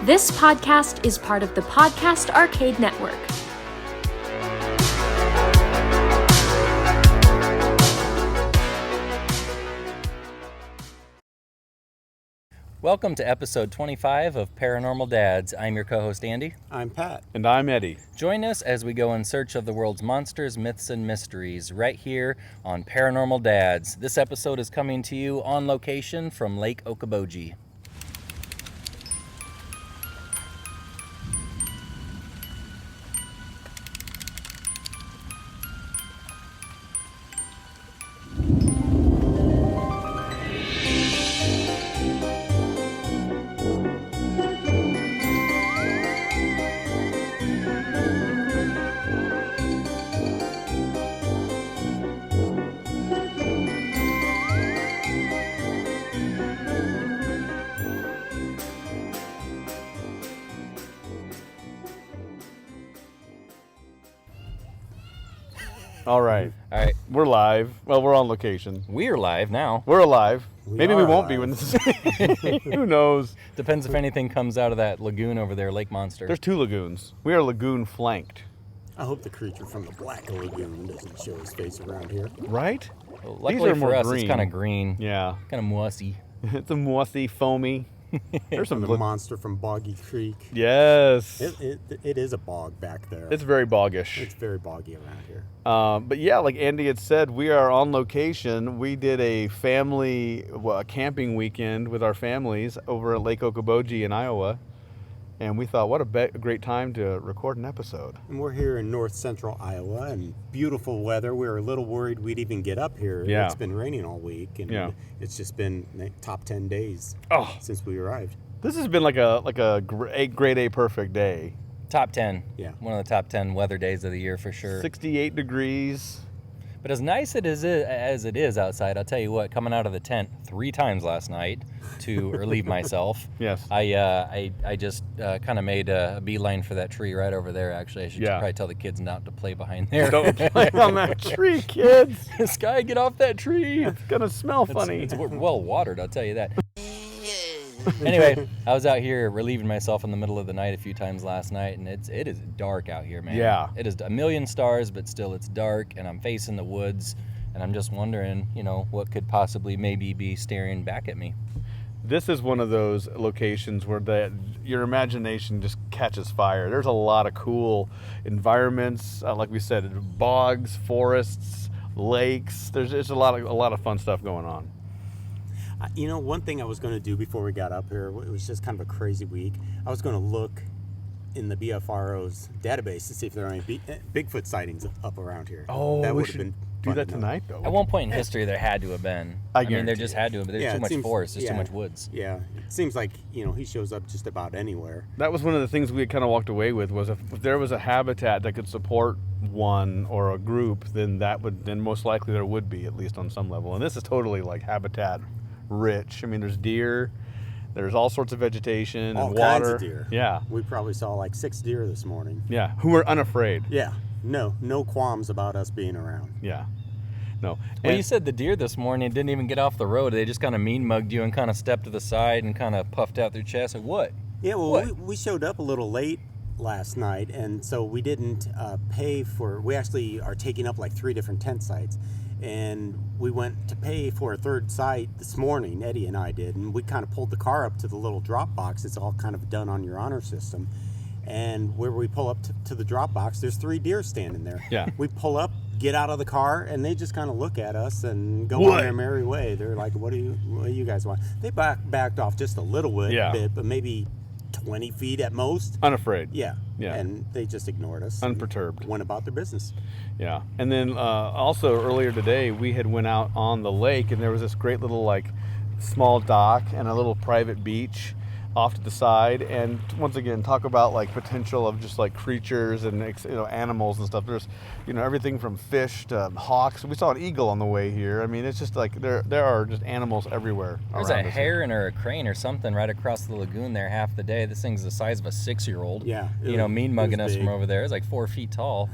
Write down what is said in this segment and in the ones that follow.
This podcast is part of the Podcast Arcade Network. Welcome to episode 25 of Paranormal Dads. I'm your co-host Andy. I'm Pat. And I'm Eddie. Join us as we go in search of the world's monsters, myths, and mysteries right here on Paranormal Dads. This episode is coming to you on location from Lake Okoboji. All right. We're live. Well, we're on location. We're live now. We're alive. Maybe we won't live. be when this is. Who knows? Depends if anything comes out of that lagoon over there, Lake Monster. There's two lagoons. We are lagoon flanked. I hope the creature from the Black Lagoon doesn't show his face around here. Right? Well, These luckily are more for us, green. it's kind of green. Yeah. Kind of mossy. It's a mossy, foamy. There's some. The monster from Boggy Creek. Yes. It is a bog back there. It's very boggish. It's very boggy around here. But yeah, like Andy had said, we are on location. We did a family camping weekend with our families over at Lake Okoboji in Iowa. And we thought, what a great time to record an episode. And we're here in north central Iowa and beautiful weather. We were a little worried we'd even get up here. Yeah. It's been raining all week and it's just been top 10 days since we arrived. This has been like a grade A perfect day. Top 10. Yeah. One of the top 10 weather days of the year for sure. 68 degrees. But as nice as it is outside, I'll tell you what, coming out of the tent 3 times last night to relieve myself. Yes. I just kind of made a beeline for that tree right over there, actually. I should probably tell the kids not to play behind there. Don't play on that tree, kids. Sky, get off that tree. It's going to smell funny. It's well watered, I'll tell you that. Anyway, I was out here relieving myself in the middle of the night a few times last night, and it is dark out here, man. Yeah. It is a million stars, but still it's dark, and I'm facing the woods, and I'm just wondering, what could possibly maybe be staring back at me. This is one of those locations where your imagination just catches fire. There's a lot of cool environments, like we said, bogs, forests, lakes. There's a lot of fun stuff going on. One thing I was going to do before we got up here, it was just kind of a crazy week. I was going to look in the BFRO's database to see if there are any Bigfoot sightings up around here. Oh, that we would have should been do fun that to know. tonight, though. At one point in history, there had to have been. I mean, there guarantee just it. had to have been. There's too much forest. There's too much woods. Yeah, it seems like, he shows up just about anywhere. That was one of the things we kind of walked away with, was if there was a habitat that could support one or a group, then most likely there would be, at least on some level. And this is totally like habitat rich. I mean, there's deer, there's all sorts of vegetation All and water. kinds of deer. Yeah. We probably saw like 6 deer this morning. Yeah, who were unafraid. Yeah, no qualms about us being around. Yeah. No. Well, you said the deer this morning didn't even get off the road. They just kind of mean mugged you and kind of stepped to the side and kind of puffed out their chest. Like, what? Yeah, well, What? we showed up a little late last night, and so we didn't pay for. We actually are taking up like 3 different tent sites, and we went to pay for a 3rd site this morning. Eddie and I did, and we kind of pulled the car up to the little drop box. It's all kind of done on your honor system, and where we pull up to the drop box, there's 3 deer standing there. Yeah. We pull up, get out of the car, and they just kind of look at us and go on their merry way. They're like, what do you guys want? They backed off just a little bit, but maybe 20 feet at most. Unafraid. Yeah. Yeah. And they just ignored us. Unperturbed. Went about their business. Yeah. And then also earlier today, we had went out on the lake, and there was this great little like small dock and a little private beach off to the side. And once again, talk about like potential of just like creatures and animals and stuff. There's everything from fish to hawks. We saw an eagle on the way here. I mean, it's just like there are just animals everywhere. There's a heron or a crane or something right across the lagoon there half the day. This thing's the size of a 6-year-old. Yeah. Mean mugging us big. from over there. It's like 4 feet tall.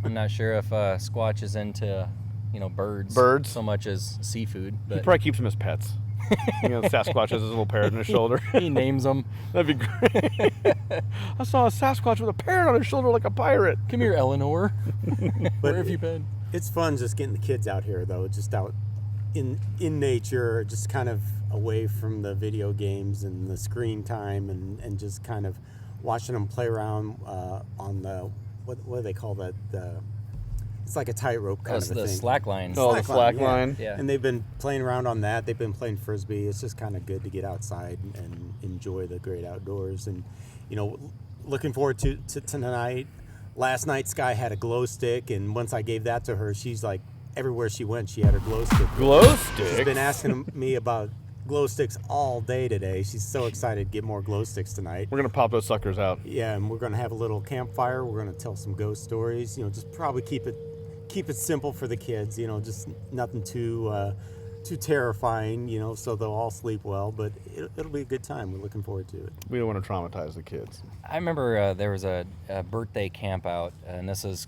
I'm not sure if Squatch is into, birds Birds? so much as seafood. He But probably keeps them as pets. Sasquatch has his little parrot on his shoulder. He names them. That'd be great. I saw a Sasquatch with a parrot on his shoulder like a pirate. Come here, Eleanor. Where have you been? It's fun just getting the kids out here, though, just out in nature, just kind of away from the video games and the screen time, and just kind of watching them play around on the, what do they call that? It's like a tightrope kind of a the thing. slack line. Oh, the slack line. Yeah. And they've been playing around on that. They've been playing Frisbee. It's just kind of good to get outside and enjoy the great outdoors. And, looking forward to tonight. Last night, Sky had a glow stick, and once I gave that to her, she's like, everywhere she went, she had her glow stick. Glow sticks? She's been asking me about glow sticks all day today. She's so excited to get more glow sticks tonight. We're going to pop those suckers out. Yeah, and we're going to have a little campfire. We're going to tell some ghost stories. Just probably keep it simple for the kids. Just nothing too terrifying. So they'll all sleep well. But it'll be a good time. We're looking forward to it. We don't want to traumatize the kids. I remember there was a birthday camp out, and this is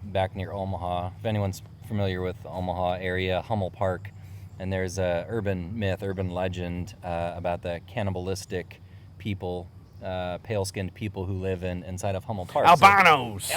back near Omaha. If anyone's familiar with the Omaha area, Hummel Park, and there's a urban legend about the cannibalistic people, pale-skinned people who live inside of Hummel Park. Albinos!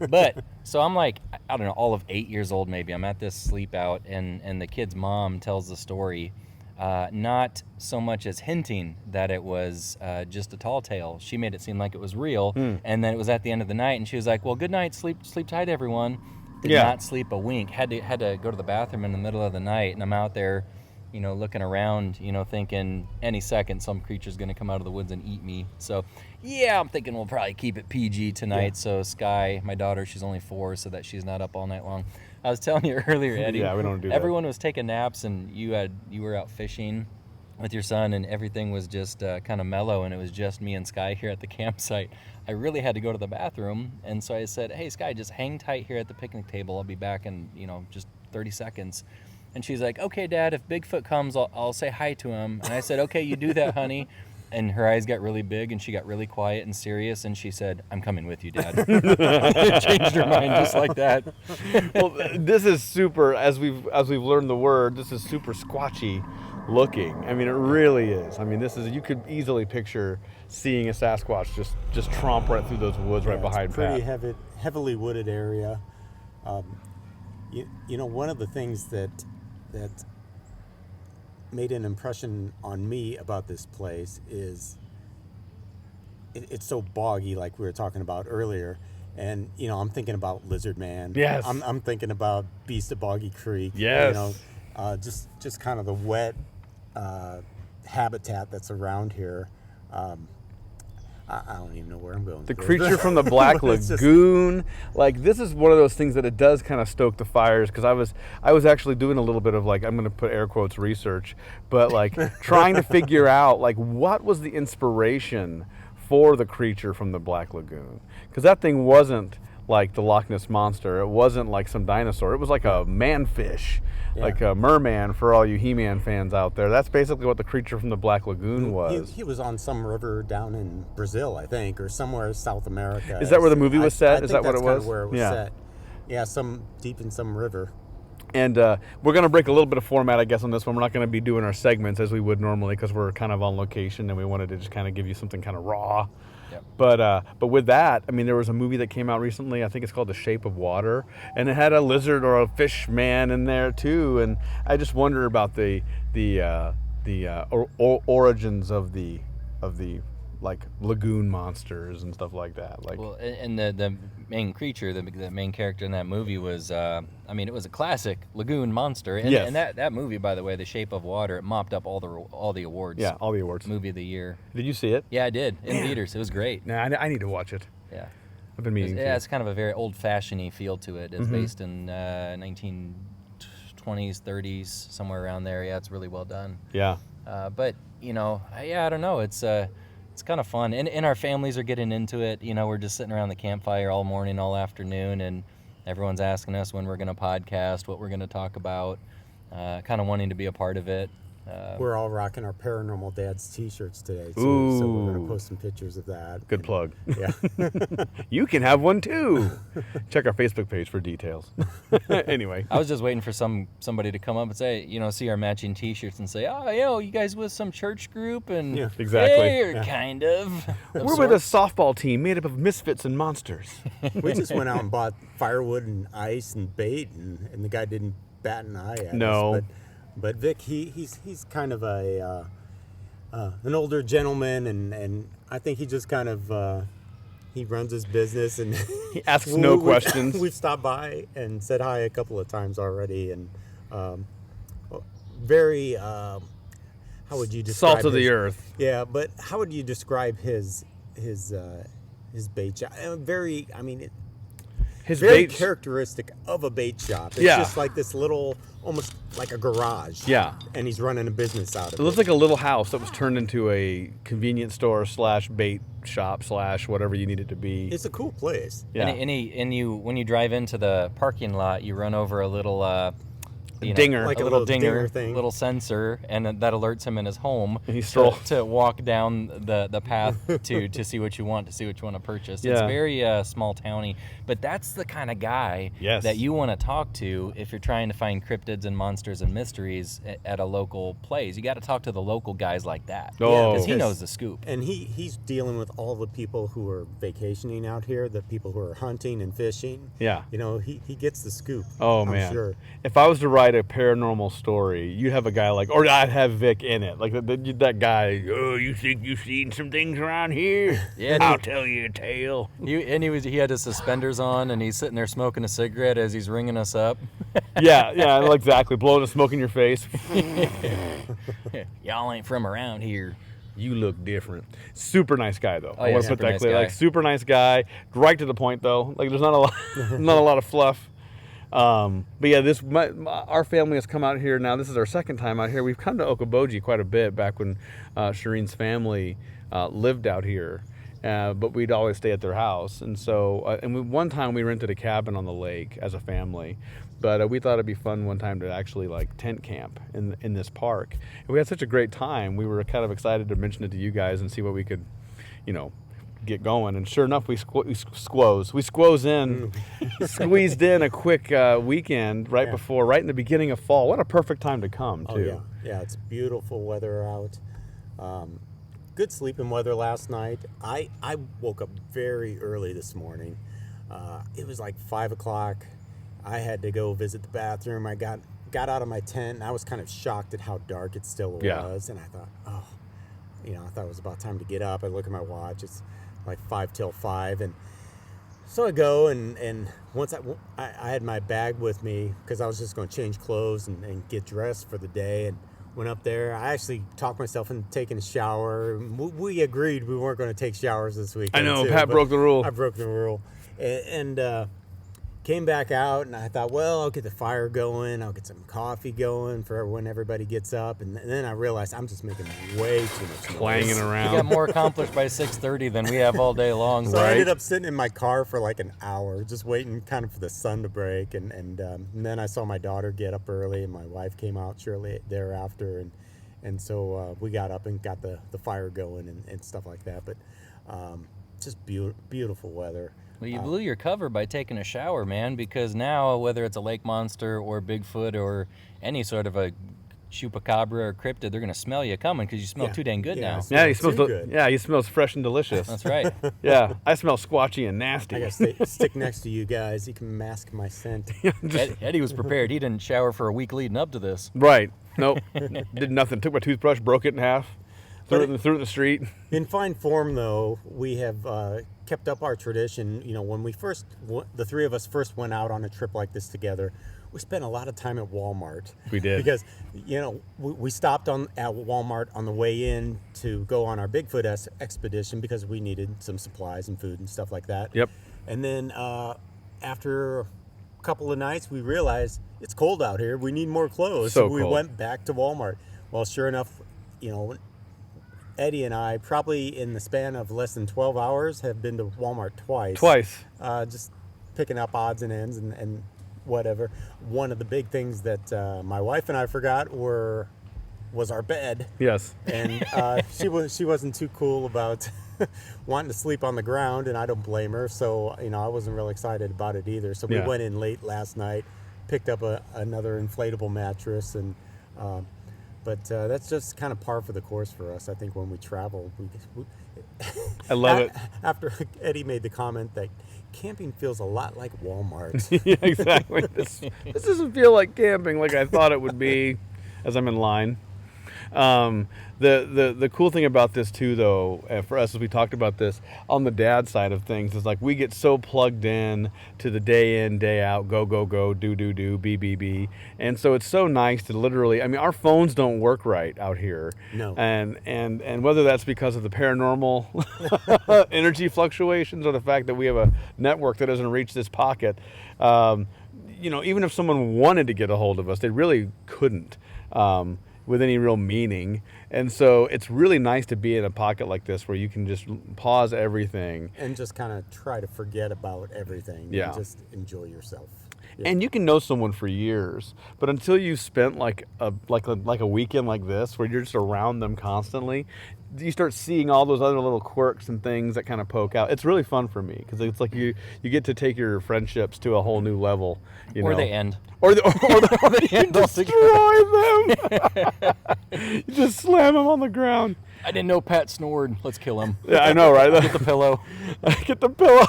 But, so I'm like, I don't know, all of 8 years old maybe. I'm at this sleep out, and the kid's mom tells the story, not so much as hinting that it was just a tall tale. She made it seem like it was real, and then it was at the end of the night, and she was like, well, good night, sleep tight, everyone. Did not sleep a wink. Had to go to the bathroom in the middle of the night, and I'm out there, looking around, thinking any second some creature's going to come out of the woods and eat me. So, yeah, I'm thinking we'll probably keep it PG tonight. Yeah. So Sky, my daughter, she's only 4, so that she's not up all night long. I was telling you earlier, Eddie. Yeah, we don't do that. Everyone was taking naps, and you were out fishing with your son, and everything was just kind of mellow, and it was just me and Sky here at the campsite. I really had to go to the bathroom, and so I said, hey, Sky, just hang tight here at the picnic table. I'll be back in, just 30 seconds. And she's like, okay, Dad, if Bigfoot comes, I'll say hi to him. And I said, okay, you do that, honey. And her eyes got really big, and she got really quiet and serious, and she said, I'm coming with you, Dad. It changed her mind just like that. Well, this is super, as we've learned the word, this is super squatchy looking. I mean, it really is. I mean, you could easily picture seeing a Sasquatch just tromp right through those woods right behind Pat. It's a pretty heavily wooded area. One of the things that made an impression on me about this place is it's so boggy, like we were talking about earlier. And I'm thinking about Lizard Man. Yes. I'm thinking about Beast of Boggy Creek. Yes. Just kind of the wet habitat that's around here. I don't even know where I'm going. The creature from the Black Lagoon. This is one of those things that it does kind of stoke the fires, because I was actually doing a little bit of I'm going to put air quotes research, but trying to figure out what was the inspiration for the creature from the Black Lagoon, because that thing wasn't like the Loch Ness Monster. It wasn't like some dinosaur. It was like a manfish, like a merman for all you He-Man fans out there. That's basically what the creature from the Black Lagoon was. He was on some river down in Brazil, I think, or somewhere in South America. Is that where the movie was set? Is that what it was? Kind of where it was set. Yeah, deep in some river. And we're going to break a little bit of format, I guess, on this one. We're not going to be doing our segments as we would normally, because we're kind of on location, and we wanted to just kind of give you something kind of raw. Yep. But with that, I mean, there was a movie that came out recently. I think it's called The Shape of Water, and it had a lizard or a fish man in there too. And I just wonder about the origins of the lagoon monsters and stuff like that. Well, and the main creature, the main character in that movie was, it was a classic lagoon monster. And, yes. And that movie, by the way, The Shape of Water, it mopped up all the awards. Yeah, all the awards. Movie of the year. Did you see it? Yeah, I did. In theaters. It was great. Nah, I need to watch it. Yeah. I've been meaning to. Yeah, it's kind of a very old-fashioned-y feel to it. It's based in 1920s, 30s, somewhere around there. Yeah, it's really well done. Yeah. But, I don't know. It's kind of fun. And our families are getting into it. We're just sitting around the campfire all morning, all afternoon, and everyone's asking us when we're going to podcast, what we're going to talk about, kind of wanting to be a part of it. We're all rocking our Paranormal Dads t-shirts today, too. Ooh. So we're going to post some pictures of that. Good plug. Yeah. You can have one too. Check our Facebook page for details. Anyway. I was just waiting for somebody to come up and say, see our matching T-shirts and say, oh, you guys with some church group? And Yeah. Exactly. Hey, or kind of. We're with a softball team made up of misfits and monsters. We just went out and bought firewood and ice and bait, and the guy didn't bat an eye at No. us. But Vic, he's kind of an older gentleman, and I think he just kind of he runs his business, and He asks no questions. We've stopped by and said hi a couple of times already, and very how would you describe Salt of the his- earth. Yeah, but how would you describe his bait shop? Very, I mean, His very bait. characteristic of a bait shop. It's Yeah. just like this little, almost like a garage. Yeah. And he's running a business out of It it. looks like a little house that was turned into a convenience store / bait shop / whatever you need it to be. It's a cool place. Yeah. And you when you drive into the parking lot, you run over a little dinger. Like a a little little dinger dinger thing. little sensor, and that alerts him in his home And he stroll- to walk down the path to see what you want to purchase. It's Yeah. very small towny, but that's the kind of guy Yes. that you want to talk to if you're trying to find cryptids and monsters and mysteries at a local place. You got to talk to the local guys like that, Oh. because he because- knows the scoop. And he's dealing with all the people who are vacationing out here, the people who are hunting and fishing. Yeah. He gets the scoop. Oh, I'm man. sure. If I was to write a paranormal story, you'd have a guy or I'd have Vic in it. Like that guy, oh, you think you've seen some things around here? Yeah, I'll tell you a tale. He had his suspenders on, and he's sitting there smoking a cigarette as he's ringing us up. Yeah, exactly. Blowing a smoke in your face. Y'all ain't from around here. You look different. Super nice guy, though. Oh, I yeah, want to put super that nice clear. guy. Like, super nice guy. Right to the point, though. Like, there's not a lot, not a lot of fluff. But yeah, our family has come out here now. This is our second time out here. We've come to Okoboji quite a bit back when Shireen's family lived out here. But we'd always stay at their house. And so, one time we rented a cabin on the lake as a family. But we thought it'd be fun one time to actually like tent camp in this park. And we had such a great time. We were kind of excited to mention it to you guys and see what we could, get going. And sure enough, we squoze in, squeezed in a quick weekend right in the beginning of fall. What a perfect time to come, too. Oh, yeah. It's beautiful weather out. Good sleeping weather last night. I woke up very early this morning. It was like 5 o'clock. I had to go visit the bathroom. I got out of my tent, and I was kind of shocked at how dark it still was. And I thought, I thought it was about time to get up. I look at my watch. It's like 5 till 5. And so I go, and once I had my bag with me because I was just going to change clothes and get dressed for the day, and went up there. I actually talked myself into taking a shower. We agreed we weren't going to take showers this weekend. I know, too, Pat but broke the rule. I broke the rule. And came back out, and I thought, well, I'll get the fire going. I'll get some coffee going for when everybody gets up. And then I realized I'm just making way too much noise. Clanging We around. got more accomplished by 6:30 than we have all day long. So I Right. ended up sitting in my car for like an hour, just waiting kind of for the sun to break. And then I saw my daughter get up early, and my wife came out shortly thereafter. And so we got up and got the fire going and stuff like that. But just beautiful weather. Well, you blew your cover by taking a shower, man, because now, whether it's a lake monster or Bigfoot or any sort of a chupacabra or cryptid, they're going to smell you coming because you smell too dang good now. Yeah, he Smells smells. too good. Yeah, he smells fresh and delicious. That's right. Yeah, I smell squatchy and nasty. I got to stick next to you guys. You can mask my scent. Eddie was prepared. He didn't shower for a week leading up to this. Right. Nope. Did nothing. Took my toothbrush, broke it in half, threw it in the street. In fine form, though, we have kept up our tradition. When the three of us first went out on a trip like this together, we spent a lot of time at Walmart. We did. Because, we stopped at Walmart on the way in to go on our Bigfoot expedition because we needed some supplies and food and stuff like that. Yep. And then after a couple of nights, we realized it's cold out here. We need more clothes. So we cold. went back to Walmart. Well, sure enough, Eddie and I, probably in the span of less than 12 hours, have been to Walmart twice. Just picking up odds and ends and whatever. One of the big things that my wife and I forgot were was our bed. Yes. And she wasn't too cool about wanting to sleep on the ground, and I don't blame her. So I wasn't real excited about it either. So we went in late last night, picked up another inflatable mattress, and but that's just kind of par for the course for us. I think when we travel, I love it. After Eddie made the comment that camping feels a lot like Walmart. Yeah, exactly. This doesn't feel like camping like I thought it would be as I'm in line. The cool thing about this too, though, for us, as we talked about this on the dad side of things, is like we get so plugged in to the day in, day out, go, do, be, and so it's so nice to literally. I mean, our phones don't work right out here. No. And whether that's because of the paranormal energy fluctuations or the fact that we have a network that doesn't reach this pocket, even if someone wanted to get a hold of us, they really couldn't. With any real meaning. And so it's really nice to be in a pocket like this where you can just pause everything and just kind of try to forget about everything. Yeah. And just enjoy yourself. Yeah. And you can know someone for years, but until you've spent like a weekend like this where you're just around them constantly, you start seeing all those other little quirks and things that kind of poke out. It's really fun for me because it's like you get to take your friendships to a whole new level. Or they end. Or they end destroy them. You just slam them on the ground. I didn't know Pat snored. Let's kill him. Yeah, I know, right? Get the pillow. Get the pillow.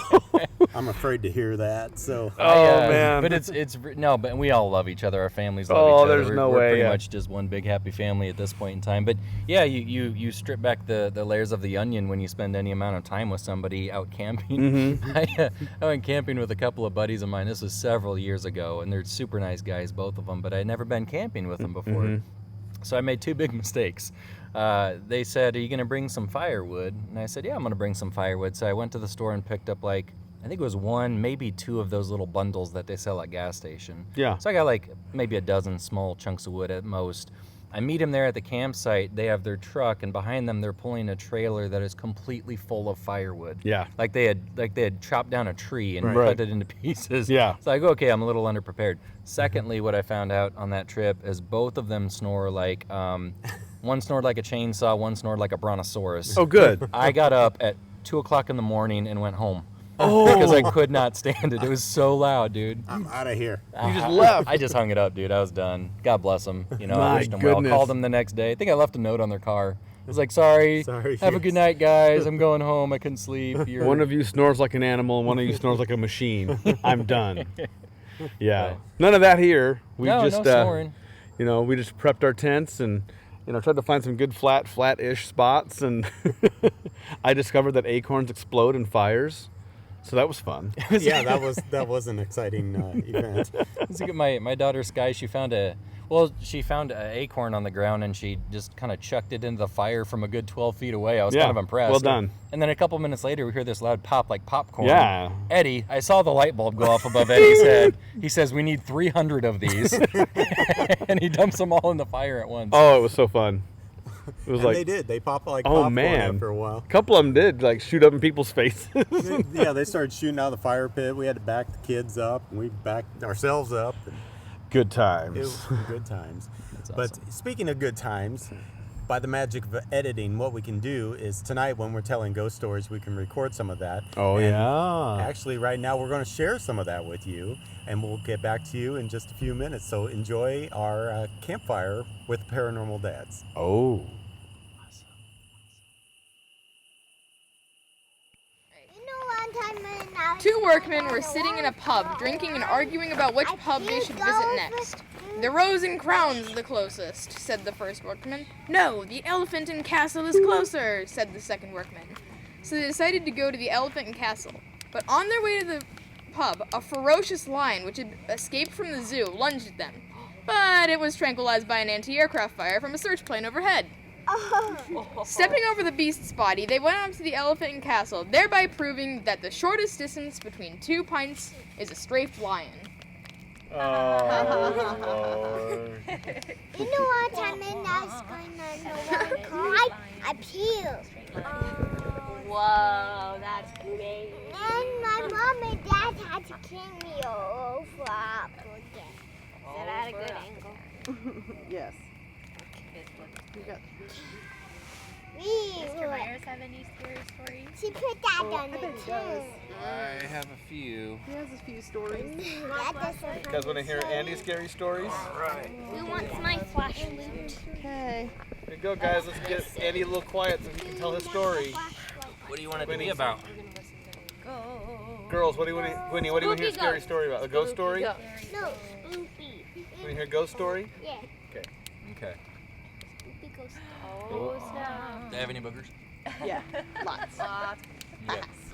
I'm afraid to hear that. So. Man. But but we all love each other. Our families love each other. There's We're pretty much just one big happy family at this point in time. But yeah, you strip back the layers of the onion when you spend any amount of time with somebody out camping. Mm-hmm. I went camping with a couple of buddies of mine. This was several years ago, and they're super nice guys, both of them. But I'd never been camping with them before. Mm-hmm. So I made two big mistakes. They said, "Are you going to bring some firewood?" And I said, "Yeah, I'm going to bring some firewood." So I went to the store and picked up I think it was one, maybe two of those little bundles that they sell at gas station. Yeah. So I got maybe a dozen small chunks of wood at most. I meet them there at the campsite. They have their truck, and behind them they're pulling a trailer that is completely full of firewood. Yeah. Like they had chopped down a tree and Right. cut it into pieces. Yeah. So I go, okay, I'm a little underprepared. Secondly, what I found out on that trip is both of them snore like one snored like a chainsaw, one snored like a brontosaurus. Oh, good. I got up at 2:00 in the morning and went home. Because I could not stand it. It was so loud, dude. I'm out of here. You just left. I just hung it up, dude. I was done. God bless them. I My wished them well. goodness. Called them the next day. I think I left a note on their car. I was like, sorry. Have a good night, guys. I'm going home. I couldn't sleep. One of you snores like an animal, and one of you snores like a machine. I'm done. Yeah. None of that here. We no snoring. We just prepped our tents and tried to find some good flat-ish spots, and I discovered that acorns explode in fires. So that was fun. Yeah, that was an exciting event. My daughter Sky, she found an acorn on the ground, and she just kind of chucked it into the fire from a good 12 feet away. I was kind of impressed. Well done. And then a couple minutes later, we hear this loud pop like popcorn. Yeah. Eddie, I saw the light bulb go off above Eddie's head. He says, we need 300 of these. And he dumps them all in the fire at once. Oh, it was so fun. It was they did. They pop like popcorn after a while. A couple of them did shoot up in people's faces. Yeah, they started shooting out of the fire pit. We had to back the kids up, and we backed ourselves up. Good times. It was good times. That's But awesome. speaking of good times, by the magic of editing, what we can do is tonight when we're telling ghost stories, we can record some of that. Oh, And yeah. Actually, right now we're going to share some of that with you, and we'll get back to you in just a few minutes. So enjoy our campfire with Paranormal Dads. Oh. Two workmen were sitting in a pub, drinking and arguing about which pub they should visit next. "The Rose and Crown's the closest," said the first workman. "No, the Elephant and Castle is closer," said the second workman. So they decided to go to the Elephant and Castle. But on their way to the pub, a ferocious lion, which had escaped from the zoo, lunged at them. But it was tranquilized by an anti-aircraft fire from a search plane overhead. Stepping over the beast's body, they went up to the Elephant and Castle, thereby proving that the shortest distance between 2 pints is a strafed lion. You know what time and I was going on the water I peeled. Whoa, that's crazy. And my mom and dad had to carry me over up again. Is that at a good angle? Yes. Okay, good. Mr. Myers have any scary stories? She put that on the too. I have a few. He has a few stories. You guys want to hear Andy's scary stories? Who wants my flash loot? Okay. Here you go, guys. Let's get Andy a little quiet so he can tell his story. What do you want it to be about? Girls, what do you want to, Winnie, what do you want to hear a scary story about? A ghost story? No, Spoopy. Want to hear a ghost story? Yeah. Okay. Okay. Spoopy goes. Oh, snap. Do I have any boogers? Yeah, lots. Yeah.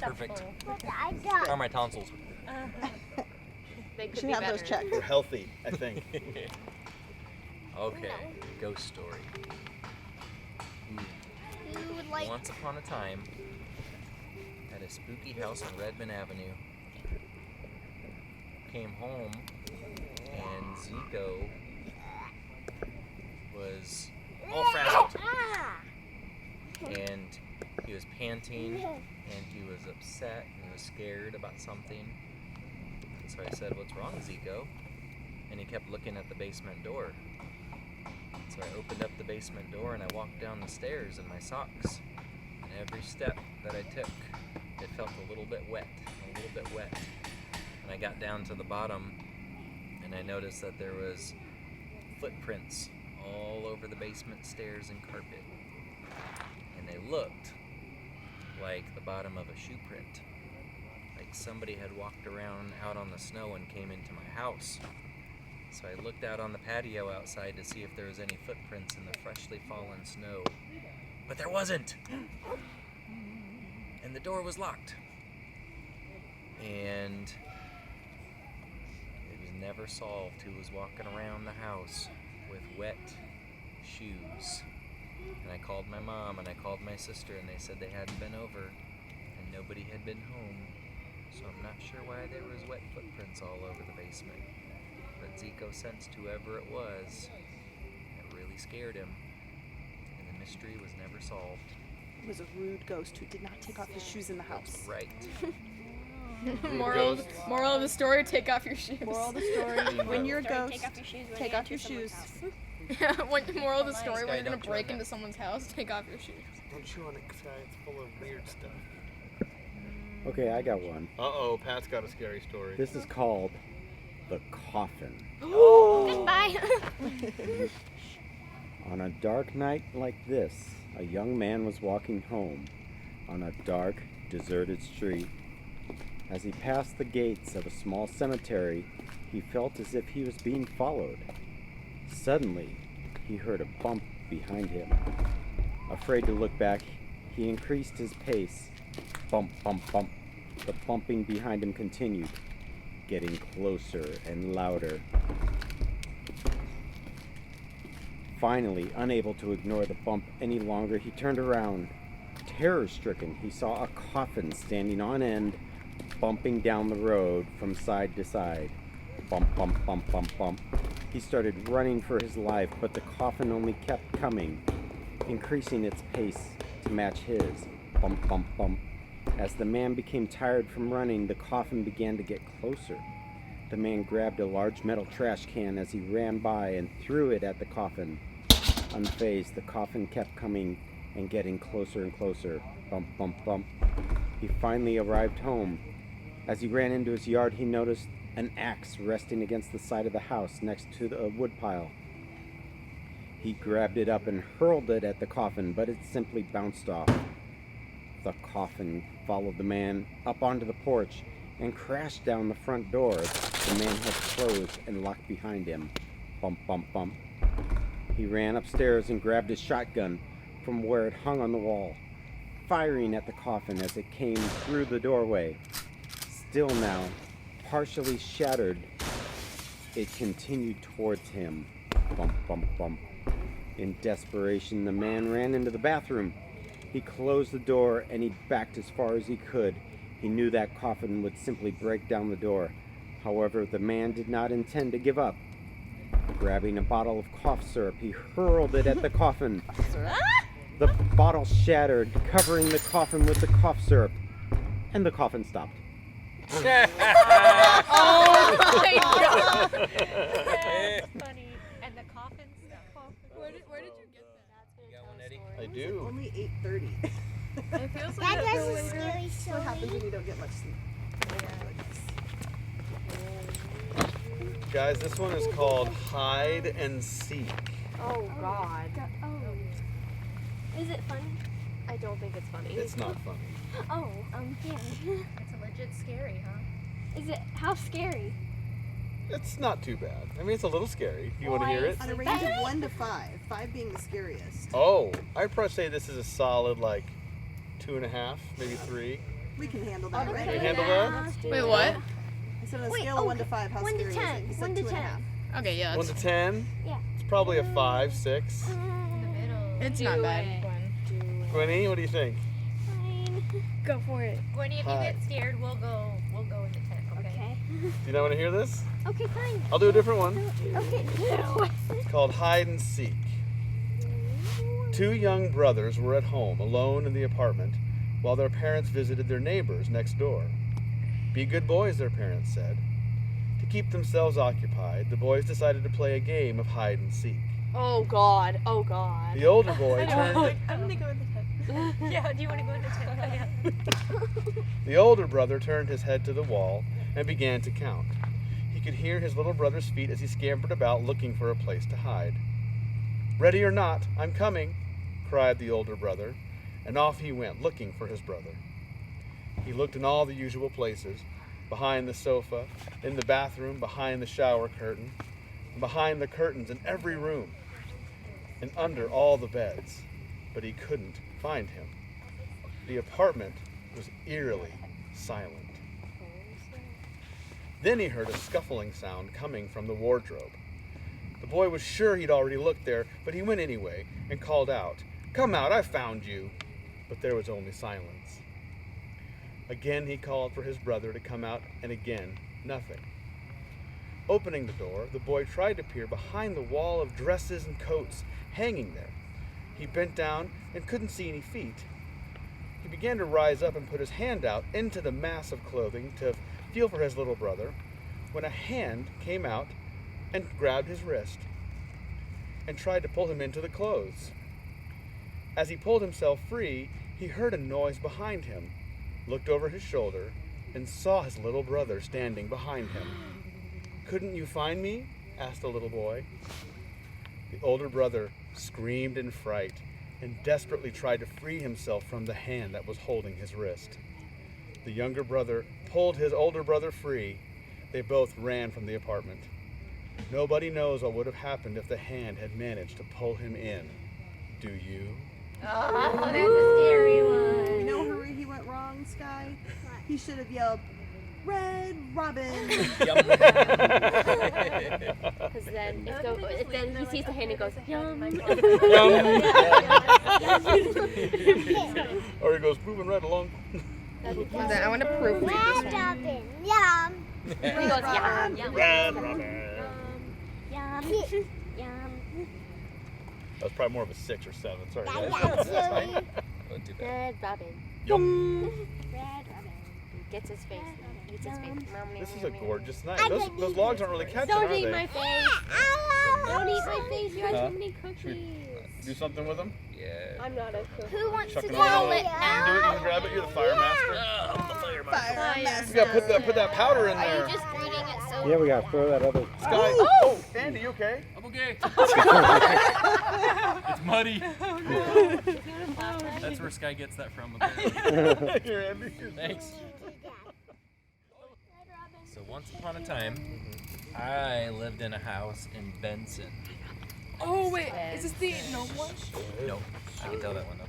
Perfect. I How are got. my tonsils? They You could should be have those better. checked. They're healthy, I think. Okay. Ghost story. You would like. Once upon a time, at a spooky house on Redmond Avenue, came home and Zico was all frazzled and he was panting and he was upset and he was scared about something. So I said, "What's wrong, Zico?" And he kept looking at the basement door. So I opened up the basement door and I walked down the stairs in my socks. And every step that I took, it felt a little bit wet, And I got down to the bottom and I noticed that there was footprints all over the basement stairs and carpet. And they looked like the bottom of a shoe print. Like somebody had walked around out on the snow and came into my house. So I looked out on the patio outside to see if there was any footprints in the freshly fallen snow. But there wasn't! And the door was locked. And it was never solved who was walking around the house with wet shoes. And I called my mom and I called my sister and they said they hadn't been over and nobody had been home. So I'm not sure why there was wet footprints all over the basement. But Zico sensed whoever it was. It really scared him. And the mystery was never solved. It was a rude ghost who did not take off his shoes in the house. Right. Moral of the story: take off your shoes. Moral of the story: when you're a ghost, Take off your shoes. take off your shoes. Moral of the story: when you're gonna Don't break chew on into that. someo's house, take off your shoes. Don't chew on it, because it's full of weird stuff. Okay, I got one. Uh-oh, Pat's got a scary story. This is called The Coffin. Goodbye. On a dark night like this, a young man was walking home on a dark, deserted street. As he passed the gates of a small cemetery, he felt as if he was being followed. Suddenly, he heard a bump behind him. Afraid to look back, he increased his pace. Bump, bump, bump. The bumping behind him continued, getting closer and louder. Finally, unable to ignore the bump any longer, he turned around. Terror-stricken, he saw a coffin standing on end, bumping down the road from side to side. Bump, bump, bump, bump, bump. He started running for his life, but the coffin only kept coming, increasing its pace to match his. Bump, bump, bump. As the man became tired from running, the coffin began to get closer. The man grabbed a large metal trash can as he ran by and threw it at the coffin. Unfazed, the coffin kept coming and getting closer and closer. Bump, bump, bump. He finally arrived home. As he ran into his yard, he noticed an axe resting against the side of the house next to the woodpile. He grabbed it up and hurled it at the coffin, but it simply bounced off. The coffin followed the man up onto the porch and crashed down the front door the man had closed and locked behind him. Bump, bump, bump. He ran upstairs and grabbed his shotgun from where it hung on the wall, firing at the coffin as it came through the doorway. Still now, partially shattered, it continued towards him. Bump, bump, bump. In desperation, the man ran into the bathroom. He closed the door and he backed as far as he could. He knew that coffin would simply break down the door. However, the man did not intend to give up. Grabbing a bottle of cough syrup, he hurled it at the coffin. The bottle shattered, covering the coffin with the cough syrup, and the coffin stopped. Oh my god! That's funny. And the coffin stuff. Where did you get that? only 8:30. It feels That like was a scary That's what happens story. when you don't get much sleep. Guys, this one is called Hide and Seek. Oh God. Is it funny? I don't think it's funny. It's not funny. Oh, yeah. It's a legit scary, huh? Is it, how scary? It's not too bad. I mean, it's a little scary. You want to hear it? On a range of 1 to 5, 5 being the scariest. Oh, I'd probably say this is a solid like 2.5, maybe 3. We can handle that, Can you right? handle that? Wait, what? I said on a scale of 1 to 5, how 1 to scary 10. is it? You said 1 to 2.5. Okay, yeah. 1 to 10? Yeah. It's probably a 5, 6. It's not bad. Gwenny, what do you think? Fine. Go for it. Gwenny, if you Hi. get scared, we'll go in the tent, okay? Do you not want to hear this? Okay, fine. I'll do a different one. Okay. It's called Hide and Seek. 2 young brothers were at home, alone in the apartment, while their parents visited their neighbors next door. Be good boys, their parents said. To keep themselves occupied, the boys decided to play a game of hide and seek. Oh God. Oh God. The older boy turned. I'm gonna go in the tent. Yeah, do you want to go in the tent? Oh, yeah. The older brother turned his head to the wall and began to count. He could hear his little brother's feet as he scampered about looking for a place to hide. Ready or not, I'm coming, cried the older brother, and off he went looking for his brother. He looked in all the usual places, behind the sofa, in the bathroom, behind the shower curtain, and behind the curtains in every room, and under all the beds, but he couldn't find him. The apartment was eerily silent. Then he heard a scuffling sound coming from the wardrobe. The boy was sure he'd already looked there, but he went anyway and called out, "Come out, I found you." But there was only silence. Again he called for his brother to come out, and again, nothing. Opening the door, the boy tried to peer behind the wall of dresses and coats hanging there. He bent down and couldn't see any feet. He began to rise up and put his hand out into the mass of clothing to feel for his little brother, when a hand came out and grabbed his wrist and tried to pull him into the clothes. As he pulled himself free, he heard a noise behind him, looked over his shoulder, and saw his little brother standing behind him. "Couldn't you find me?" asked the little boy. The older brother screamed in fright and desperately tried to free himself from the hand that was holding his wrist. The younger brother pulled his older brother free. They both ran from the apartment. Nobody knows what would have happened if the hand had managed to pull him in. Do you? Oh, that's a scary one. You know where he went wrong, Sky? He should have yelled, "Red Robin!" Because then, if then he sees the hand and goes, yum. Or he goes moving right along. I want to prove this one. Robin. Yum. He goes, yum, yum. Red Robin. Yum. Yum. That was probably more of a 6 or 7. Sorry, guys. That's silly. Wasn't too bad. Red Robin. Yum. Red Robin. Gets his face. Eats his face. This is a gorgeous night. Those logs aren't really catching, are Don't eat they? my face. Don't eat my face. You have too many cookies. Do something with them? Yeah. I'm not a cook. Who wants Chuck to it go? all in. You can do it. You can grab it. You're the fire master. I'm the fire You gotta put that powder in Are you there. just reading it so? Yeah, we gotta throw that other. Sky. Oh, Andy, you okay? I'm okay. It's muddy. That's where Sky gets that from. Here, Andy. Thanks. So once upon a time, I lived in a house in Benson. Oh, wait. Is this the no one? No, I can tell that one though.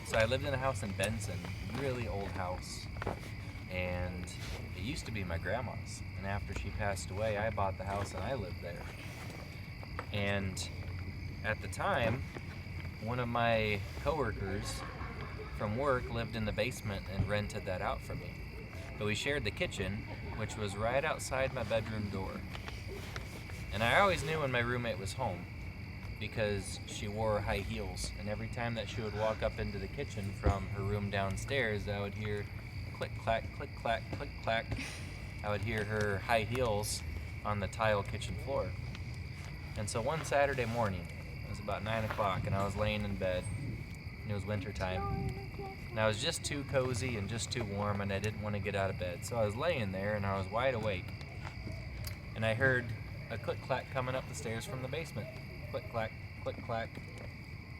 So I lived in a house in Benson, really old house, and it used to be my grandma's. And after she passed away, I bought the house and I lived there. And at the time, one of my coworkers from work lived in the basement and rented that out for me. But we shared the kitchen, which was right outside my bedroom door. And I always knew when my roommate was home because she wore high heels. And every time that she would walk up into the kitchen from her room downstairs, I would hear click, clack, click, clack, click, clack. I would hear her high heels on the tile kitchen floor. And so one Saturday morning, it was about 9 o'clock, and I was laying in bed, and it was winter time. And I was just too cozy and just too warm, and I didn't want to get out of bed. So I was laying there, and I was wide awake. And I heard a click-clack coming up the stairs from the basement. Click-clack, click-clack.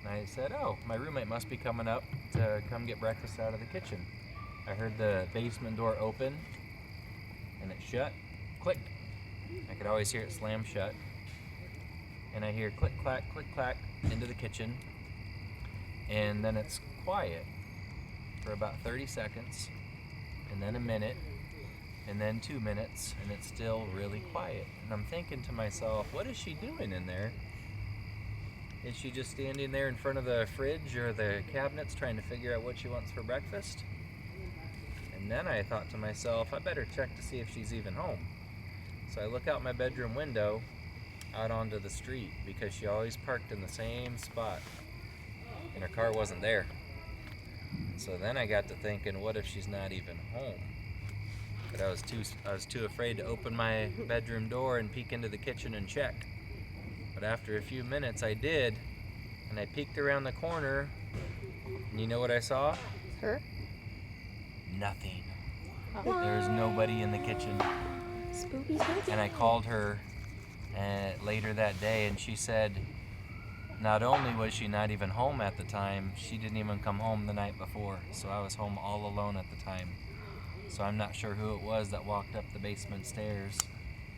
And I said, oh, my roommate must be coming up to come get breakfast out of the kitchen. I heard the basement door open, and it shut. Click. I could always hear it slam shut. And I hear click-clack, click-clack into the kitchen. And then it's quiet for about 30 seconds, and then a minute, and then 2 minutes, and it's still really quiet. And I'm thinking to myself, what is she doing in there? Is she just standing there in front of the fridge or the cabinets trying to figure out what she wants for breakfast? And then I thought to myself, I better check to see if she's even home. So I look out my bedroom window out onto the street, because she always parked in the same spot, and her car wasn't there. So then I got to thinking, what if she's not even home? But I was too afraid to open my bedroom door and peek into the kitchen and check. But after a few minutes I did, and I peeked around the corner, and you know what I saw? Her? Nothing. There was nobody in the kitchen. Spooky. And I called her later that day, and she said not only was she not even home at the time, she didn't even come home the night before. So I was home all alone at the time. So I'm not sure who it was that walked up the basement stairs,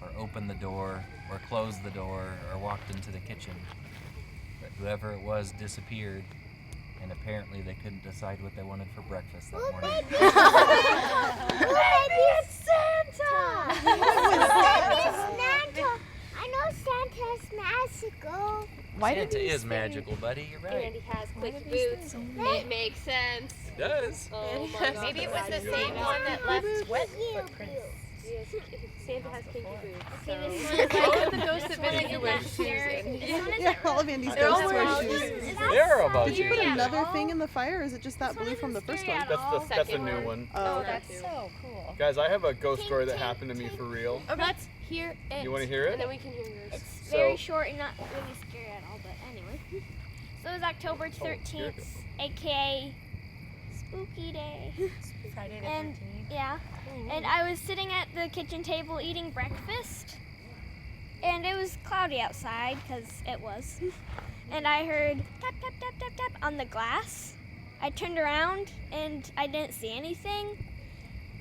or opened the door, or closed the door, or walked into the kitchen. But whoever it was disappeared, and apparently they couldn't decide what they wanted for breakfast that morning. Maybe it's Santa! Santa! I know Santa's magical. Santa is magical, buddy. You're right. And he has clicky boots. It makes sense. It does. Oh my God. Maybe it was the same one that left wet footprints. Santa has kinky boots. Okay, this It's like the ghost that Vinegar wears shoes in. Yeah, all of Andy's ghosts wear shoes. They're about Did you you. put another thing in the fire, or is it just that blue from the first one? That's a new one. Oh, That's so cool. Guys, I have a ghost story that happened to me for real. Let's hear it. You want to hear it? And then we can hear yours. It's very short and not really scary at all, but anyway. So it was October here it 13th, goes. aka Spooky Day. Friday the And 13th. yeah, and I was sitting at the kitchen table eating breakfast, and it was cloudy outside, because it was. And I heard tap, tap, tap, tap, tap on the glass. I turned around, and I didn't see anything.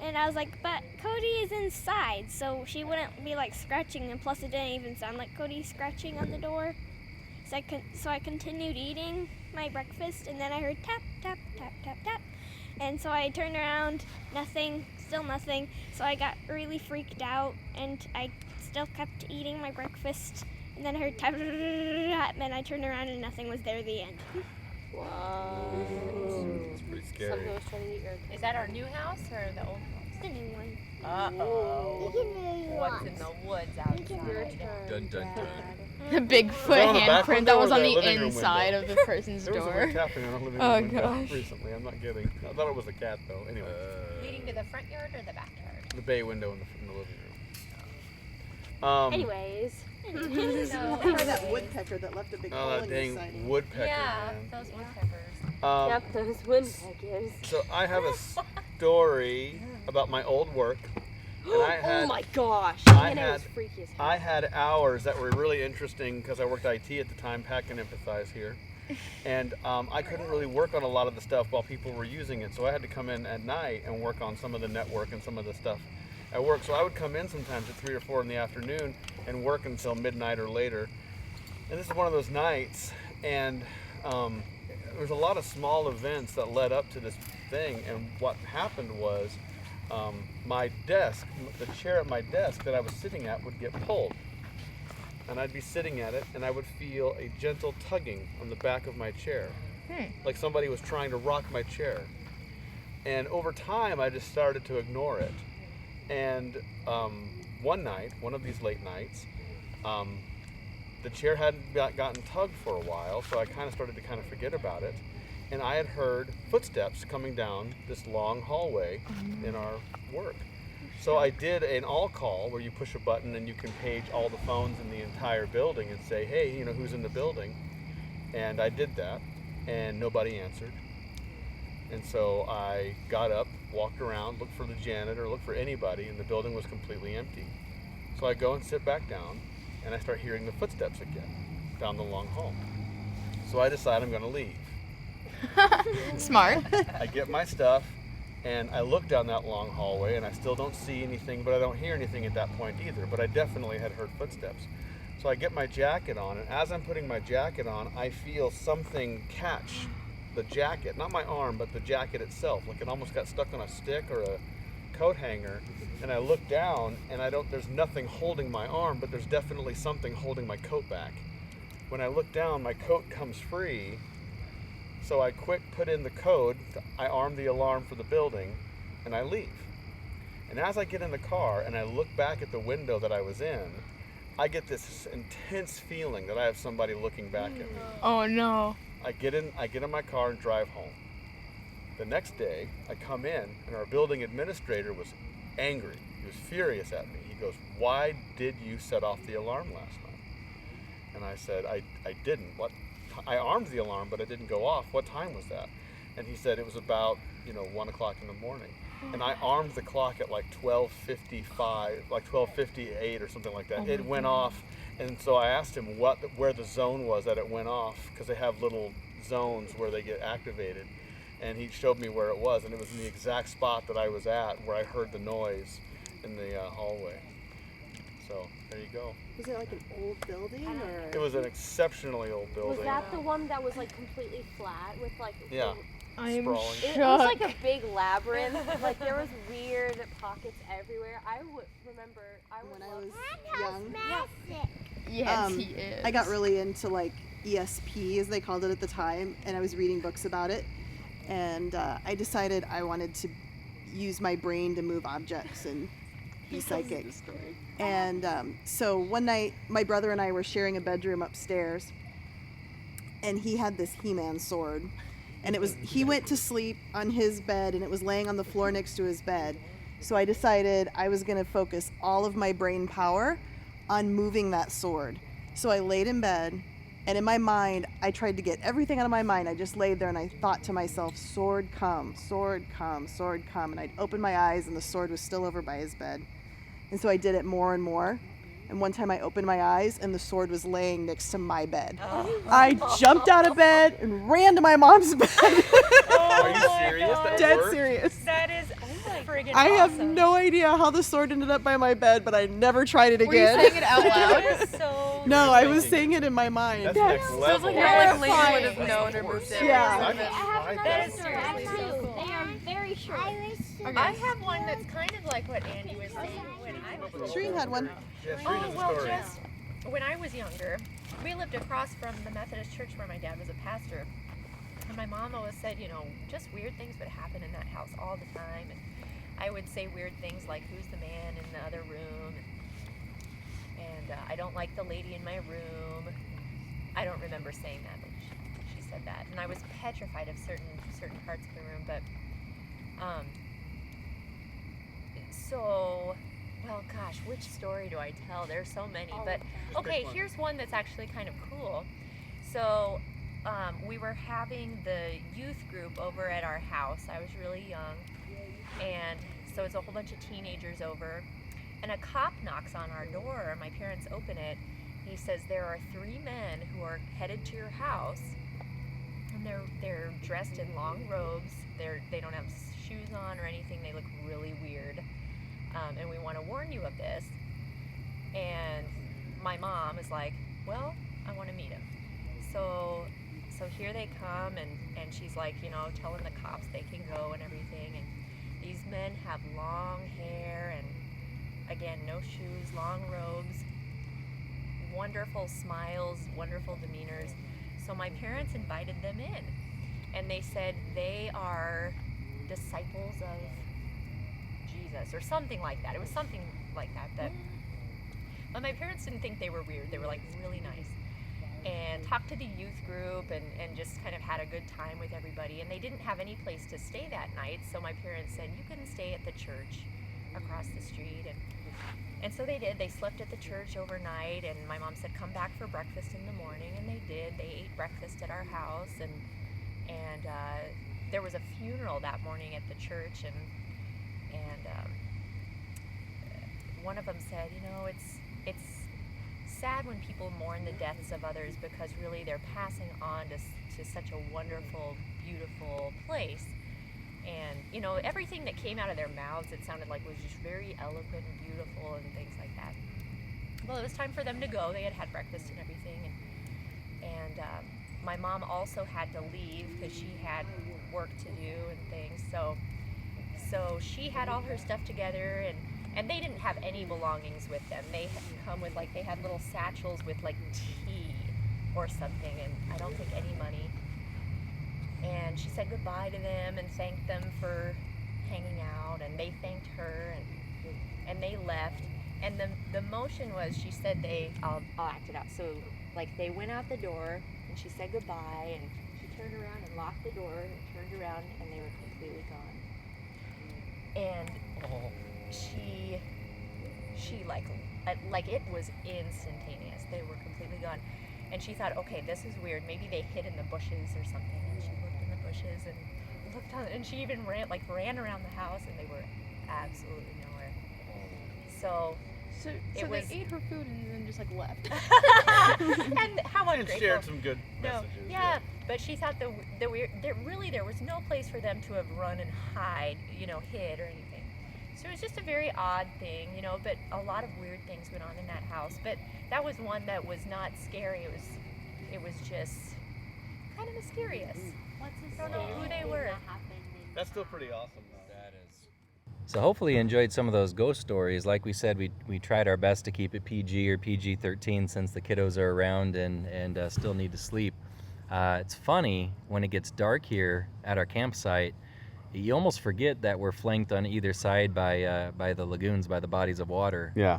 And I was like, but Cody is inside, so she wouldn't be like scratching, and plus it didn't even sound like Cody scratching on the door. So I continued eating my breakfast, and then I heard tap, tap, tap, tap, tap. And so I turned around, nothing, still nothing. So I got really freaked out, and I still kept eating my breakfast. And then I heard tap, tap, tap, and then I turned around and nothing was there. The end. It's pretty scary. Something was trying to eat your... Is that our new house or the old house? The new one. Uh-oh. You can do What's in the woods outside? Dun, dun, dun. The Bigfoot on the back handprint window that or was on the the living room inside window? of the person's There was door. someone tapping on a living Oh, room window gosh. recently. I'm not kidding. I thought it was a cat though. Anyway, Leading to the front yard or the backyard? the bay window in the living room. Anyways. I heard that woodpecker that left a big hole Oh, that in your dang siding. woodpecker, Yeah, man. those woodpeckers. Um, those woodpeckers. So I have a story about my old work. And I had, Oh my gosh. I And it had- was freaky as hell. I had hours that were really interesting because I worked IT at the time. Pat can empathize here. And I couldn't really work on a lot of the stuff while people were using it. So I had to come in at night and work on some of the network and some of the stuff at work. So I would come in sometimes at 3 or 4 in the afternoon and work until midnight or later. And this is one of those nights. And there was a lot of small events that led up to this thing. And what happened was my desk, the chair at my desk that I was sitting at would get pulled. And I'd be sitting at it and I would feel a gentle tugging on the back of my chair. Like somebody was trying to rock my chair. And over time I just started to ignore it. And one night, one of these late nights, the chair hadn't gotten tugged for a while, so I kind of started to kind of forget about it. And I had heard footsteps coming down this long hallway in our work. So I did an all call where you push a button and you can page all the phones in the entire building and say, hey, you know, who's in the building? And I did that. and nobody answered. And so I got up, walked around, looked for the janitor, looked for anybody, and the building was completely empty. So I go and sit back down, and I start hearing the footsteps again down the long hall. So I decide I'm going to leave. Smart. I get my stuff, and I look down that long hallway, and I still don't see anything, but I don't hear anything at that point either. But I definitely had heard footsteps. So I get my jacket on, and as I'm putting my jacket on, I feel something catch the jacket, not my arm, but the jacket itself. Like it almost got stuck on a stick or a coat hanger. And I look down, and there's nothing holding my arm, but there's definitely something holding my coat back. When I look down, my coat comes free. So I quick put in the code, I arm the alarm for the building, and I leave. And as I get in the car and I look back at the window that I was in, I get this intense feeling that I have somebody looking back at me. Oh no. I get in my car and drive home. The next day, I come in, and our building administrator was angry. He was furious at me. He goes, "Why did you set off the alarm last night?" And I said, I didn't. I armed the alarm, but it didn't go off. What time was that? And he said it was about 1 o'clock in the morning. And I armed the clock at like 12:55, like 12:58 or something like that. It went off, and so I asked him where the zone was that it went off, because they have little zones where they get activated. And he showed me where it was, and it was in the exact spot that I was at, where I heard the noise in the hallway. So there you go. Was it like an old building or? It was an exceptionally old building. Was that the one that was like completely flat with like? Yeah. I'm Sprawling. It was like a big labyrinth. Like there was weird pockets everywhere. I would remember. When I was young, Yes, he is. I got really into like ESP, as they called it at the time, and I was reading books about it. And I decided I wanted to use my brain to move objects and be psychic. And so one night, my brother and I were sharing a bedroom upstairs, and he had this He-Man sword. And he went to sleep on his bed, and it was laying on the floor next to his bed. So I decided I was going to focus all of my brain power on moving that sword. So I laid in bed, and in my mind, I tried to get everything out of my mind. I just laid there, and I thought to myself, sword come, sword come, sword come. And I'd open my eyes, and the sword was still over by his bed. And so I did it more and more. And one time I opened my eyes, and the sword was laying next to my bed. I jumped out of bed and ran to my mom's bed. Are you serious? That Dead worked? serious. That is friggin' I have awesome. no idea how the sword ended up by my bed, but I never tried it Were you again. saying it out loud? That is so. No, I was saying it in my mind. That's next level. Your lady would have known or moved in. Yeah. That is seriously so cool. They are very short. I have one that's kind of like what Andy was saying when I was Shreen had one. Yeah, Shreen Oh, has a well, story. just when I was younger, we lived across from the Methodist church where my dad was a pastor. And my mom always said, just weird things would happen in that house all the time. And I would say weird things like, who's the man in the other room? And I don't like the lady in my room. I don't remember saying that, but she said that. And I was petrified of certain parts of the room. But, well, gosh, which story do I tell? There's so many. But, okay, here's one that's actually kind of cool. So, we were having the youth group over at our house. I was really young. And so it's a whole bunch of teenagers over. And a cop knocks on our door. My parents open it. He says, there are 3 men who are headed to your house. And they're dressed in long robes. They don't have shoes on or anything. They look really weird. And we want to warn you of this. And my mom is like, well, I want to meet him. So here they come, and she's like, telling the cops they can go and everything. And these men have long hair and, again, no shoes, long robes, wonderful smiles, wonderful demeanors. So my parents invited them in, and they said they are disciples of Jesus or something like that. It was something like that. But my parents didn't think they were weird. They were like really nice. And talked to the youth group and just kind of had a good time with everybody. And they didn't have any place to stay that night, so my parents said, you can stay at the church across the street. And so they did. They slept at the church overnight, and my mom said, come back for breakfast in the morning. And they did. They ate breakfast at our house, and and there was a funeral that morning at the church, and one of them said, it's sad when people mourn the deaths of others, because really they're passing on to such a wonderful, beautiful place. And everything that came out of their mouths, it sounded like was just very eloquent and beautiful and things like that. Well, it was time for them to go. They had breakfast and everything, and my mom also had to leave because she had work to do and things. So she had all her stuff together, and they didn't have any belongings with them. They had come with they had little satchels with tea or something, and I don't think any money. And she said goodbye to them and thanked them for hanging out, and they thanked her, and they left. And the motion was, she said I'll act it out. So they went out the door, and she said goodbye, and she turned around and locked the door and turned around, and they were completely gone. And she it was instantaneous. They were completely gone. And she thought, okay, this is weird. Maybe they hid in the bushes or something. And she looked in the bushes and looked on, and she even ran around the house, and they were absolutely nowhere. So they ate her food and then just left. And how ungrateful. And shared some good messages. Yeah, but she thought there was no place for them to have run and hid or anything. So it was just a very odd thing, but a lot of weird things went on in that house. But that was one that was not scary. It was just kind of mysterious. What's the I don't know who they were. That's still pretty awesome, though. That is. So hopefully you enjoyed some of those ghost stories. Like we said, we tried our best to keep it PG or PG-13 since the kiddos are around and still need to sleep. It's funny, when it gets dark here at our campsite, you almost forget that we're flanked on either side by the lagoons, by the bodies of water. Yeah.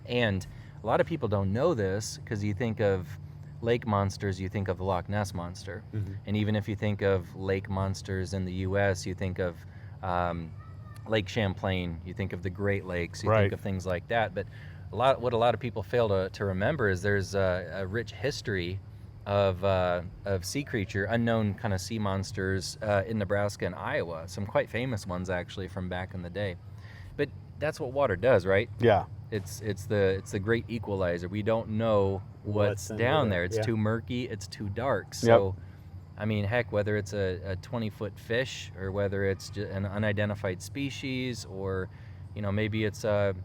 And a lot of people don't know this, because you think of lake monsters, you think of the Loch Ness Monster. Mm-hmm. And even if you think of lake monsters in the U.S., you think of Lake Champlain, you think of the Great Lakes, you think of things like that. But what a lot of people fail to remember is there's a rich history of sea creature, unknown kind of sea monsters in Nebraska and Iowa. Some quite famous ones actually from back in the day. But that's what water does, right? Yeah. It's the great equalizer. We don't know what's down there. It's too murky. It's too dark. So, I mean, heck, whether it's a 20-foot fish, or whether it's just an unidentified species, or maybe it's a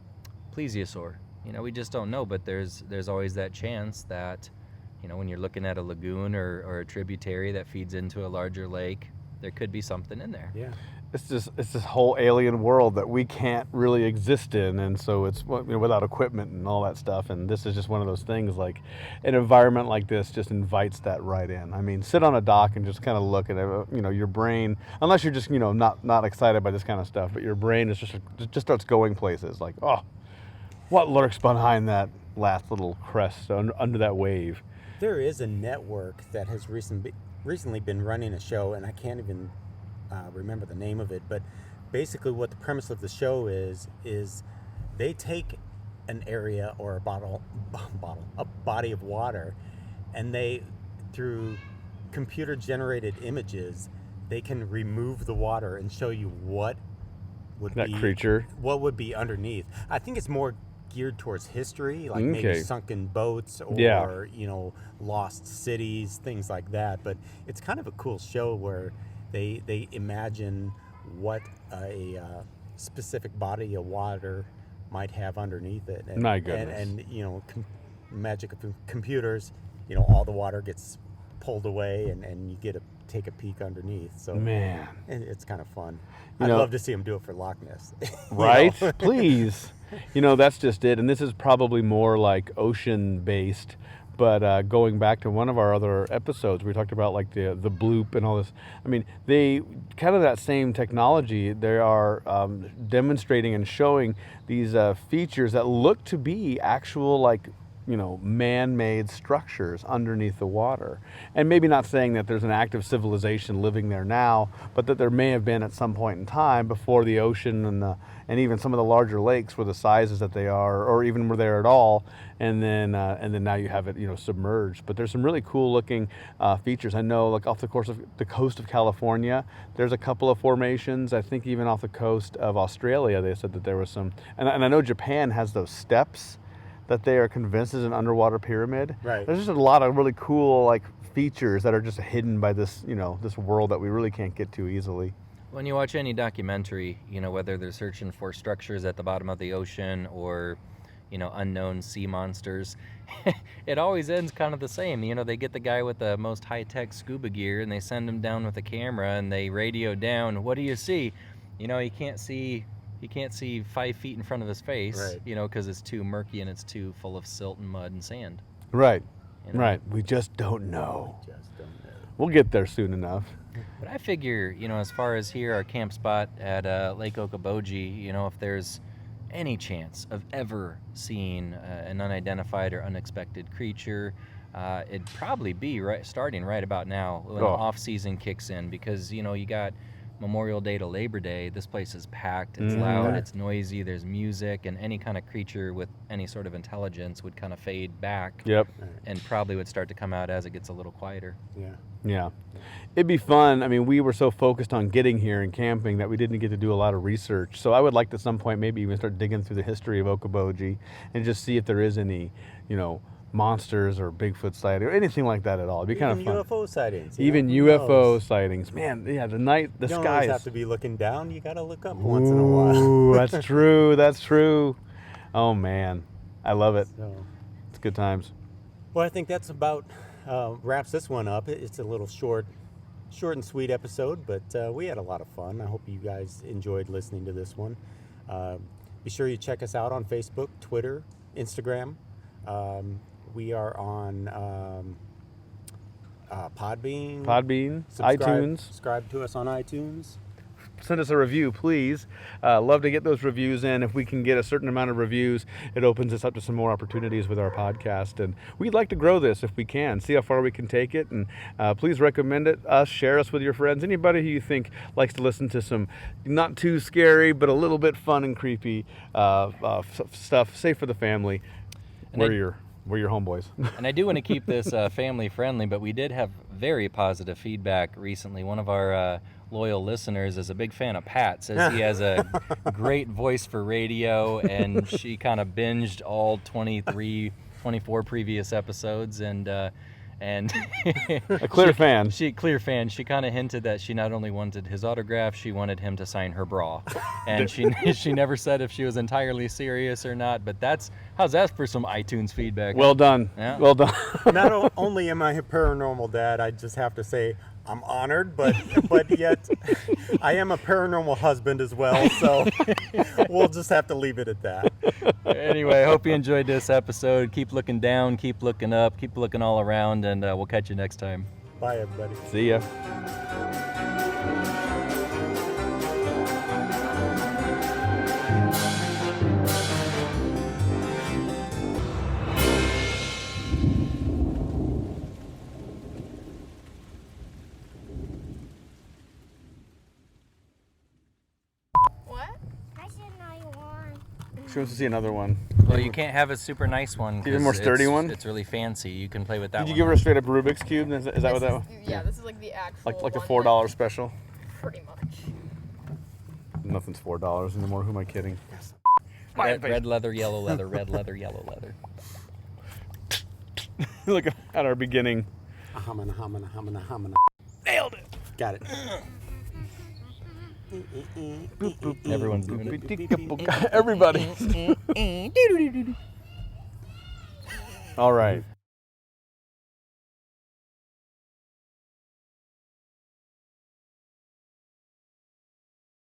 plesiosaur. We just don't know. But there's always that chance that when you're looking at a lagoon or a tributary that feeds into a larger lake, there could be something in there. Yeah. It's this whole alien world that we can't really exist in, and so it's without equipment and all that stuff. And this is just one of those things. Like, an environment like this just invites that right in. I mean, sit on a dock and just kind of look at it. Your brain, unless you're just not excited by this kind of stuff, but your brain is just starts going places. Like, oh, what lurks behind that last little crest under that wave? There is a network that has recently been running a show, and I can't even remember the name of it, but basically what the premise of the show is they take an area or a body of water, and they, through computer generated images, they can remove the water and show you what would be underneath. I think it's more geared towards history, like maybe sunken boats or lost cities, things like that. But it's kind of a cool show where they imagine what a specific body of water might have underneath it. And, my goodness. And magic of computers, all the water gets pulled away, and you get to take a peek underneath. So man, it's kind of fun. I'd love to see them do it for Loch Ness. Right? Please. That's just it. And this is probably more like ocean based. But going back to one of our other episodes, we talked about like the bloop and all this. I mean, they kind of that same technology. They are demonstrating and showing these features that look to be actual like man-made structures underneath the water. And maybe not saying that there's an active civilization living there now, but that there may have been at some point in time before the ocean and even some of the larger lakes were the sizes that they are, or even were there at all. And then now you have it, submerged. But there's some really cool looking features. I know, like off the coast of California, there's a couple of formations. I think even off the coast of Australia, they said that there was some. And I know Japan has those steps that they are convinced is an underwater pyramid. Right. There's just a lot of really cool features that are just hidden by this, this world that we really can't get to easily. When you watch any documentary, whether they're searching for structures at the bottom of the ocean or, unknown sea monsters, it always ends kind of the same. They get the guy with the most high-tech scuba gear and they send him down with a camera and they radio down, what do you see? He can't see 5 feet in front of his face, right. Because it's too murky and it's too full of silt and mud and sand. Right, right. We just don't know. We'll get there soon enough. But I figure, as far as here, our camp spot at Lake Okoboji, if there's any chance of ever seeing an unidentified or unexpected creature, it'd probably be starting right about now when the off-season kicks in, because, you got Memorial Day to Labor Day, this place is packed, it's loud, it's noisy, there's music, and any kind of creature with any sort of intelligence would kind of fade back. Yep. And probably would start to come out as it gets a little quieter. Yeah. It'd be fun. I mean, we were so focused on getting here and camping that we didn't get to do a lot of research. So I would like to at some point maybe even start digging through the history of Okoboji and just see if there is any, monsters or Bigfoot sighting or anything like that at all. It'd be kind of fun. UFO sightings. Even UFO sightings. Man, yeah, the skies. You don't always have to be looking down. You got to look up once in a while. Ooh, that's true. That's true. Oh, man. I love it. So, it's good times. well, I think that's about wraps this one up. It's a little short and sweet episode, but we had a lot of fun. I hope you guys enjoyed listening to this one. Be sure you check us out on Facebook, Twitter, Instagram. We are on Podbean, iTunes. Subscribe to us on iTunes. Send us a review, please. Love to get those reviews in. If we can get a certain amount of reviews, it opens us up to some more opportunities with our podcast. And we'd like to grow this if we can, see how far we can take it. And please recommend us, share us with your friends. Anybody who you think likes to listen to some not too scary, but a little bit fun and creepy stuff, safe for the family. We're your homeboys. And I do want to keep this family friendly, but we did have very positive feedback recently. One of our loyal listeners is a big fan of Pat, says he has a great voice for radio, and she kind of binged all 24 previous episodes, and a clear fan. She kind of hinted that she not only wanted his autograph, she wanted him to sign her bra, and she never said if she was entirely serious or not. But how's that for some iTunes feedback? Well done. Yeah. Well done. Not only am I a paranormal dad, I just have to say I'm honored, but yet I am a paranormal husband as well, so we'll just have to leave it at that. Anyway, I hope you enjoyed this episode. Keep looking down, keep looking up, keep looking all around, and we'll catch you next time. Bye, everybody. See ya. She wants to see another one. Well, you can't have a super nice one. Even more sturdy one? It's really fancy. You can play with that one. Did you give her a straight up Rubik's Cube? Is that what that was? Yeah, this is like the actual Like the one $4 special? pretty much. Nothing's $4 anymore. Who am I kidding? Red leather, yellow leather, red leather, yellow leather. Look at our beginning. Hamana. Nailed it. Got it. Everyone's doing it. Everybody. All right.